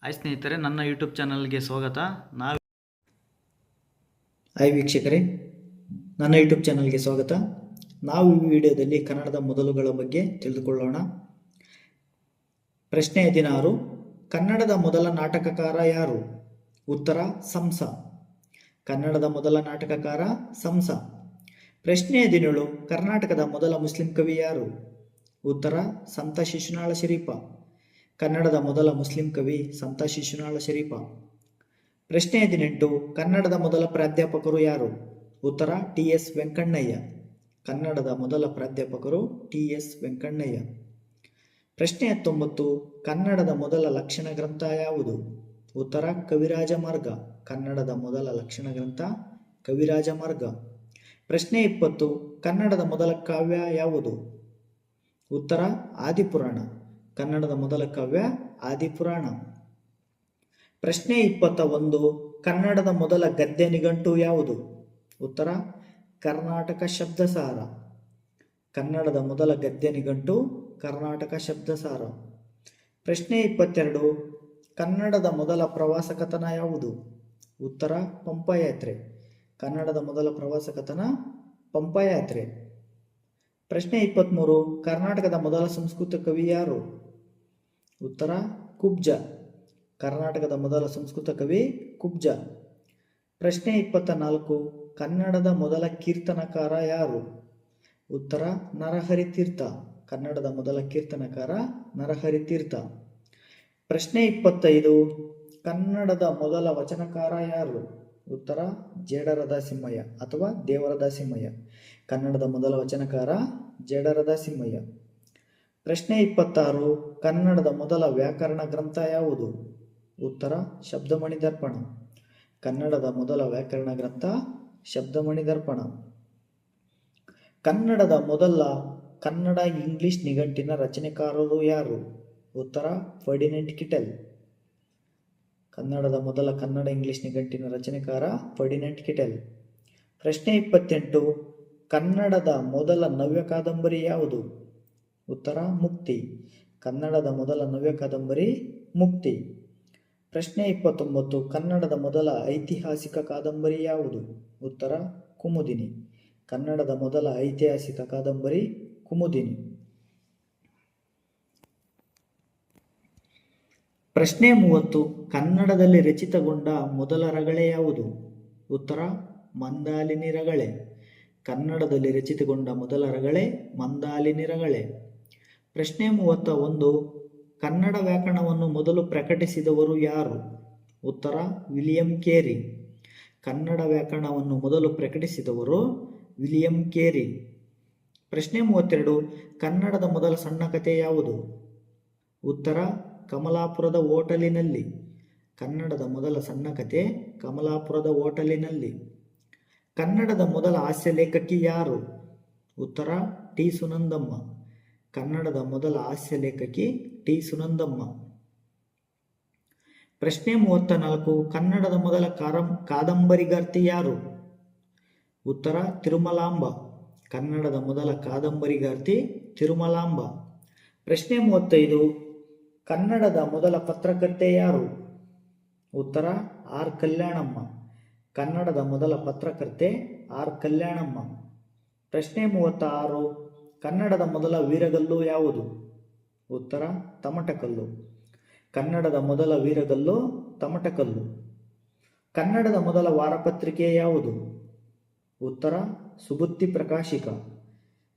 Hi ಸ್ನೇಹಿತರೆ, ನನ್ನ YouTube ಚಾನಲ್ಗೆ ಸ್ವಾಗತ. ಹಾಯ್ ವೀಕ್ಷಕರೇ, ನನ್ನ ಯೂಟ್ಯೂಬ್ ಚಾನಲ್ಗೆ ಸ್ವಾಗತ. ನಾವು ಈ ವಿಡಿಯೋದಲ್ಲಿ ಕನ್ನಡದ ಮೊದಲುಗಳ ಬಗ್ಗೆ ತಿಳಿದುಕೊಳ್ಳೋಣ. ಪ್ರಶ್ನೆ 16. ಕನ್ನಡದ ಮೊದಲ ನಾಟಕಕಾರ ಯಾರು? ಉತ್ತರ ಸಂಸ. ಕನ್ನಡದ ಮೊದಲ ನಾಟಕಕಾರ ಸಂಸ. ಪ್ರಶ್ನೆ 17. ಕರ್ನಾಟಕದ ಮೊದಲ ಮುಸ್ಲಿಂ ಕವಿ ಯಾರು? ಉತ್ತರ ಸಂತ ಶಿಶುನಾಳ ಶರೀಫ. ಕನ್ನಡದ ಮೊದಲ ಮುಸ್ಲಿಂ ಕವಿ ಸಂತ ಶಿಶುನಾಳ ಶರೀಫ. ಪ್ರಶ್ನೆ 18. ಕನ್ನಡದ ಮೊದಲ ಪ್ರಾಧ್ಯಾಪಕರು ಯಾರು? ಉತ್ತರ ಟಿ.ಎಸ್. ವೆಂಕಣ್ಣಯ್ಯ. ಕನ್ನಡದ ಮೊದಲ ಪ್ರಾಧ್ಯಾಪಕರು ಟಿ.ಎಸ್. ವೆಂಕಣ್ಣಯ್ಯ. ಪ್ರಶ್ನೆ 19. ಕನ್ನಡದ ಮೊದಲ ಲಕ್ಷಣ ಗ್ರಂಥ ಯಾವುದು? ಉತ್ತರ ಕವಿರಾಜ ಮಾರ್ಗ. ಕನ್ನಡದ ಮೊದಲ ಲಕ್ಷಣ ಗ್ರಂಥ ಕವಿರಾಜ ಮಾರ್ಗ. ಪ್ರಶ್ನೆ 20. ಕನ್ನಡದ ಮೊದಲ ಕಾವ್ಯ ಯಾವುದು? ಉತ್ತರ ಆದಿಪುರಾಣ. ಕನ್ನಡದ ಮೊದಲ ಕಾವ್ಯ ಆದಿಪುರಾಣ. ಪ್ರಶ್ನೆ 21. ಕನ್ನಡದ ಮೊದಲ ಗದ್ಯ ನಿಘಂಟು ಯಾವುದು? ಉತ್ತರ ಕರ್ನಾಟಕ ಶಬ್ದಸಾರ. ಕನ್ನಡದ ಮೊದಲ ಗದ್ಯ ನಿಘಂಟು ಕರ್ನಾಟಕ ಶಬ್ದಸಾರ. ಪ್ರಶ್ನೆ 22. ಕನ್ನಡದ ಮೊದಲ ಪ್ರವಾಸ ಕಥನ ಯಾವುದು? ಉತ್ತರ ಪಂಪಯಾತ್ರೆ. ಕನ್ನಡದ ಮೊದಲ ಪ್ರವಾಸ ಕಥನ ಪಂಪಯಾತ್ರೆ. ಪ್ರಶ್ನೆ 23. ಕರ್ನಾಟಕದ ಮೊದಲ ಸಂಸ್ಕೃತ ಕವಿ ಯಾರು? ಉತ್ತರ ಕುಬ್ಜ. ಕರ್ನಾಟಕದ ಮೊದಲ ಸಂಸ್ಕೃತ ಕವಿ ಕುಬ್ಜ. ಪ್ರಶ್ನೆ 24. ಕನ್ನಡದ ಮೊದಲ ಕೀರ್ತನಕಾರ ಯಾರು? ಉತ್ತರ ನರಹರಿ ತೀರ್ಥ. ಕನ್ನಡದ ಮೊದಲ ಕೀರ್ತನಕಾರ ನರಹರಿ ತೀರ್ಥ. ಪ್ರಶ್ನೆ 25. ಕನ್ನಡದ ಮೊದಲ ವಚನಕಾರ ಯಾರು? ಉತ್ತರ ಜೇಡರ ದಾಸಿಮಯ್ಯ ಅಥವಾ ದೇವರ ದಾಸಿಮಯ್ಯ. ಕನ್ನಡದ ಮೊದಲ ವಚನಕಾರ ಜೇಡರ ದಾಸಿಮಯ್ಯ. ಪ್ರಶ್ನೆ 26. ಕನ್ನಡದ ಮೊದಲ ವ್ಯಾಕರಣ ಗ್ರಂಥ ಯಾವುದು? ಉತ್ತರ ಶಬ್ದಮಣಿ ದರ್ಪಣ. ಕನ್ನಡದ ಮೊದಲ ವ್ಯಾಕರಣ ಗ್ರಂಥ ಶಬ್ದಮಣಿ ದರ್ಪಣ. ಕನ್ನಡದ ಮೊದಲ ಕನ್ನಡ ಇಂಗ್ಲಿಷ್ ನಿಘಂಟಿನ ರಚನೆಕಾರರು ಯಾರು? ಉತ್ತರ ಫರ್ಡಿನೆಂಟ್ ಕಿಟೆಲ್. ಕನ್ನಡದ ಮೊದಲ ಕನ್ನಡ ಇಂಗ್ಲಿಷ್ ನಿಘಂಟಿನ ರಚನೆಕಾರ ಫರ್ಡಿನೆಂಟ್ ಕಿಟೆಲ್. ಪ್ರಶ್ನೆ 28. ಕನ್ನಡದ ಮೊದಲ ನವ್ಯ ಕಾದಂಬರಿ ಯಾವುದು? ಉತ್ತರ ಮುಕ್ತಿ. ಕನ್ನಡದ ಮೊದಲ ನವ್ಯ ಕಾದಂಬರಿ ಮುಕ್ತಿ. ಪ್ರಶ್ನೆ 29. ಕನ್ನಡದ ಮೊದಲ ಐತಿಹಾಸಿಕ ಕಾದಂಬರಿ ಯಾವುದು? ಉತ್ತರ ಕುಮುದಿನಿ. ಕನ್ನಡದ ಮೊದಲ ಐತಿಹಾಸಿಕ ಕಾದಂಬರಿ ಕುಮುದಿನಿ. ಪ್ರಶ್ನೆ 30. ಕನ್ನಡದಲ್ಲಿ ರಚಿತಗೊಂಡ ಮೊದಲ ರಗಳೆ ಯಾವುದು? ಉತ್ತರ ಮಂದಾಲಿನಿ ರಗಳೆ. ಕನ್ನಡದಲ್ಲಿ ರಚಿತಗೊಂಡ ಮೊದಲ ರಗಳೆ ಮಂದಾಲಿನಿ ರಗಳೆ. ಪ್ರಶ್ನೆ 31. ಕನ್ನಡ ವ್ಯಾಕರಣವನ್ನು ಮೊದಲು ಪ್ರಕಟಿಸಿದವರು ಯಾರು? ಉತ್ತರ ವಿಲಿಯಂ ಕೇರಿ. ಕನ್ನಡ ವ್ಯಾಕರಣವನ್ನು ಮೊದಲು ಪ್ರಕಟಿಸಿದವರು ವಿಲಿಯಂ ಕೇರಿ. ಪ್ರಶ್ನೆ 32. ಕನ್ನಡದ ಮೊದಲ ಸಣ್ಣ ಕಥೆ ಯಾವುದು? ಉತ್ತರ ಕಮಲಾಪುರದ ಹೋಟಲಿನಲ್ಲಿ. ಕನ್ನಡದ ಮೊದಲ ಸಣ್ಣ ಕಥೆ ಕಮಲಾಪುರದ ಹೋಟಲಿನಲ್ಲಿ. ಕನ್ನಡದ ಮೊದಲ ಹಾಸ್ಯ ಲೇಖಕಿ ಯಾರು? ಉತ್ತರ ಟಿ ಸುನಂದಮ್ಮ. ಕನ್ನಡದ ಮೊದಲ ಹಾಸ್ಯ ಲೇಖಕಿ ಟಿ ಸುನಂದಮ್ಮ. ಪ್ರಶ್ನೆ 34. ಕನ್ನಡದ ಮೊದಲ ಕಾದಂಬರಿಗಾರ್ತಿ ಯಾರು? ಉತ್ತರ ತಿರುಮಲಾಂಬ. ಕನ್ನಡದ ಮೊದಲ ಕಾದಂಬರಿಗಾರ್ತಿ ತಿರುಮಲಾಂಬ. ಪ್ರಶ್ನೆ 35. ಕನ್ನಡದ ಮೊದಲ ಪತ್ರಕರ್ತೆ ಯಾರು? ಉತ್ತರ ಆರ್ ಕಲ್ಯಾಣಮ್ಮ. ಕನ್ನಡದ ಮೊದಲ ಪತ್ರಕರ್ತೆ ಆರ್ ಕಲ್ಯಾಣಮ್ಮ. ಪ್ರಶ್ನೆ 36. ಕನ್ನಡದ ಮೊದಲ ವೀರಗಲ್ಲು ಯಾವುದು? ಉತ್ತರ ತಮಟಕಲ್ಲು. ಕನ್ನಡದ ಮೊದಲ ವೀರಗಲ್ಲು ತಮಟಕಲ್ಲು. ಕನ್ನಡದ ಮೊದಲ ವಾರಪತ್ರಿಕೆ ಯಾವುದು? ಉತ್ತರ ಸುಬುದ್ಧಿ ಪ್ರಕಾಶಿಕ.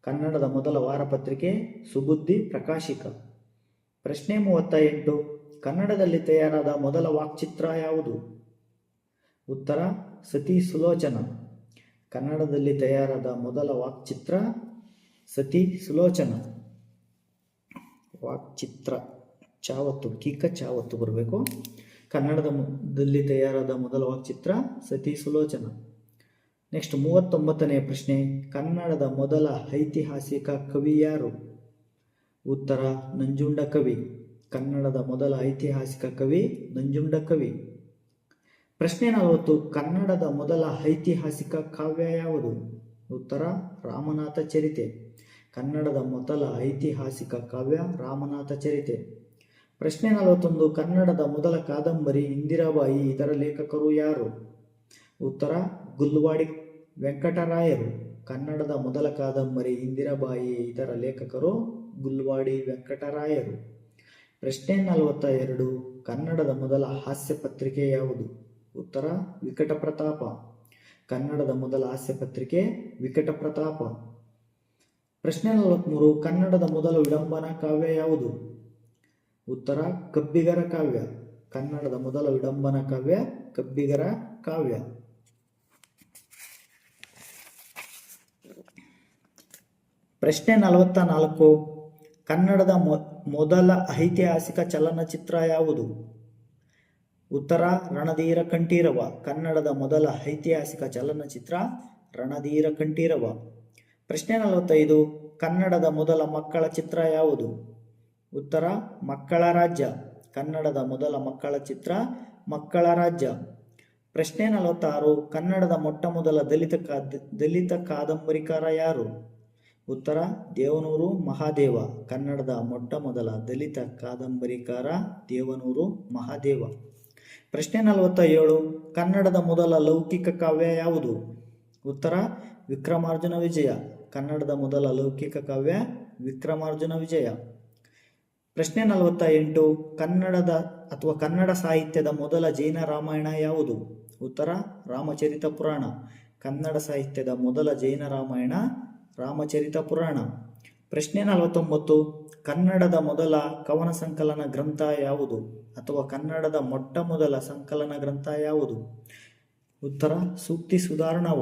ಕನ್ನಡದ ಮೊದಲ ವಾರಪತ್ರಿಕೆ ಸುಬುದ್ಧಿ ಪ್ರಕಾಶಿಕ. ಪ್ರಶ್ನೆ 38. ಕನ್ನಡದಲ್ಲಿ ತಯಾರಾದ ಮೊದಲ ವಾಕ್ಚಿತ್ರ ಯಾವುದು? ಉತ್ತರ ಸತಿ ಸುಲೋಚನ. ಕನ್ನಡದಲ್ಲಿ ತಯಾರಾದ ಮೊದಲ ವಾಕ್ಚಿತ್ರ ಸತಿ ಸುಲೋಚನ. ವಾಕ್ಚಿತ್ರ ಚಾವತ್ತು ಕೀಕ ಚಾವತ್ತು ಬರಬೇಕು. ಕನ್ನಡದಲ್ಲಿ ತಯಾರಾದ ಮೊದಲ ವಾಕ್ಚಿತ್ರ ಸತಿ ಸುಲೋಚನ. ನೆಕ್ಸ್ಟ್ 39ನೇ ಪ್ರಶ್ನೆ. ಕನ್ನಡದ ಮೊದಲ ಐತಿಹಾಸಿಕ ಕವಿ ಯಾರು? ಉತ್ತರ ನಂಜುಂಡ ಕವಿ. ಕನ್ನಡದ ಮೊದಲ ಐತಿಹಾಸಿಕ ಕವಿ ನಂಜುಂಡ ಕವಿ. ಪ್ರಶ್ನೆ 40. ಕನ್ನಡದ ಮೊದಲ ಐತಿಹಾಸಿಕ ಕಾವ್ಯ ಯಾವುದು? ಉತ್ತರ ರಾಮನಾಥ ಚರಿತೆ. ಕನ್ನಡದ ಮೊದಲ ಐತಿಹಾಸಿಕ ಕಾವ್ಯ ರಾಮನಾಥ ಚರಿತೆ. ಪ್ರಶ್ನೆ 41. ಕನ್ನಡದ ಮೊದಲ ಕಾದಂಬರಿ ಇಂದಿರಾಬಾಯಿ, ಇದರ ಲೇಖಕರು ಯಾರು? ಉತ್ತರ ಗುಲ್ವಾಡಿ ವೆಂಕಟರಾಯರು. ಕನ್ನಡದ ಮೊದಲ ಕಾದಂಬರಿ ಇಂದಿರಾಬಾಯಿ, ಇದರ ಲೇಖಕರು ಗುಲ್ವಾಡಿ ವೆಂಕಟರಾಯರು. ಪ್ರಶ್ನೆ 42. ಕನ್ನಡದ ಮೊದಲ ಹಾಸ್ಯ ಪತ್ರಿಕೆ ಯಾವುದು? ಉತ್ತರ ವಿಕಟ ಪ್ರತಾಪ. ಕನ್ನಡದ ಮೊದಲ ಹಾಸ್ಯ ಪತ್ರಿಕೆ ವಿಕಟ ಪ್ರತಾಪ. ಪ್ರಶ್ನೆ 43. ಕನ್ನಡದ ಮೊದಲ ವಿಡಂಬನಾ ಕಾವ್ಯ ಯಾವುದು? ಉತ್ತರ ಕಬ್ಬಿಗರ ಕಾವ್ಯ. ಕನ್ನಡದ ಮೊದಲ ವಿಡಂಬನಾ ಕಾವ್ಯ ಕಬ್ಬಿಗರ ಕಾವ್ಯ. ಪ್ರಶ್ನೆ 44. ಕನ್ನಡದ ಮೊದಲ ಐತಿಹಾಸಿಕ ಚಲನಚಿತ್ರ ಯಾವುದು? ಉತ್ತರ ರಣಧೀರ ಕಂಠೀರವ. ಕನ್ನಡದ ಮೊದಲ ಐತಿಹಾಸಿಕ ಚಲನಚಿತ್ರ ರಣಧೀರ ಕಂಠೀರವ. ಪ್ರಶ್ನೆ 45. ಕನ್ನಡದ ಮೊದಲ ಮಕ್ಕಳ ಚಿತ್ರ ಯಾವುದು? ಉತ್ತರ ಮಕ್ಕಳ ರಾಜ್ಯ. ಕನ್ನಡದ ಮೊದಲ ಮಕ್ಕಳ ಚಿತ್ರ ಮಕ್ಕಳ ರಾಜ್ಯ. ಪ್ರಶ್ನೆ 46. ಕನ್ನಡದ ಮೊಟ್ಟ ಮೊದಲ ದಲಿತ ಕಾದಂಬರಿಕಾರ ಯಾರು? ಉತ್ತರ ದೇವನೂರು ಮಹಾದೇವ. ಕನ್ನಡದ ಮೊಟ್ಟ ಮೊದಲ ದಲಿತ ಕಾದಂಬರಿಕಾರ ದೇವನೂರು ಮಹಾದೇವ. ಪ್ರಶ್ನೆ 47. ಕನ್ನಡದ ಮೊದಲ ಲೌಕಿಕ ಕಾವ್ಯ ಯಾವುದು? ಉತ್ತರ ವಿಕ್ರಮಾರ್ಜುನ ವಿಜಯ. ಕನ್ನಡದ ಮೊದಲ ಲೌಕಿಕ ಕಾವ್ಯ ವಿಕ್ರಮಾರ್ಜುನ ವಿಜಯ. ಪ್ರಶ್ನೆ 48. ಕನ್ನಡ ಸಾಹಿತ್ಯದ ಮೊದಲ ಜೈನ ರಾಮಾಯಣ ಯಾವುದು? ಉತ್ತರ ರಾಮಚರಿತ ಪುರಾಣ. ಕನ್ನಡ ಸಾಹಿತ್ಯದ ಮೊದಲ ಜೈನ ರಾಮಾಯಣ ರಾಮಚರಿತ ಪುರಾಣ. ಪ್ರಶ್ನೆ 49. ಕನ್ನಡದ ಮೊದಲ ಕವನ ಸಂಕಲನ ಗ್ರಂಥ ಯಾವುದು? ಅಥವಾ ಕನ್ನಡದ ಮೊಟ್ಟ ಮೊದಲ ಸಂಕಲನ ಗ್ರಂಥ ಯಾವುದು? ಉತ್ತರ ಸೂಕ್ತಿ ಸುಧಾರಣವ.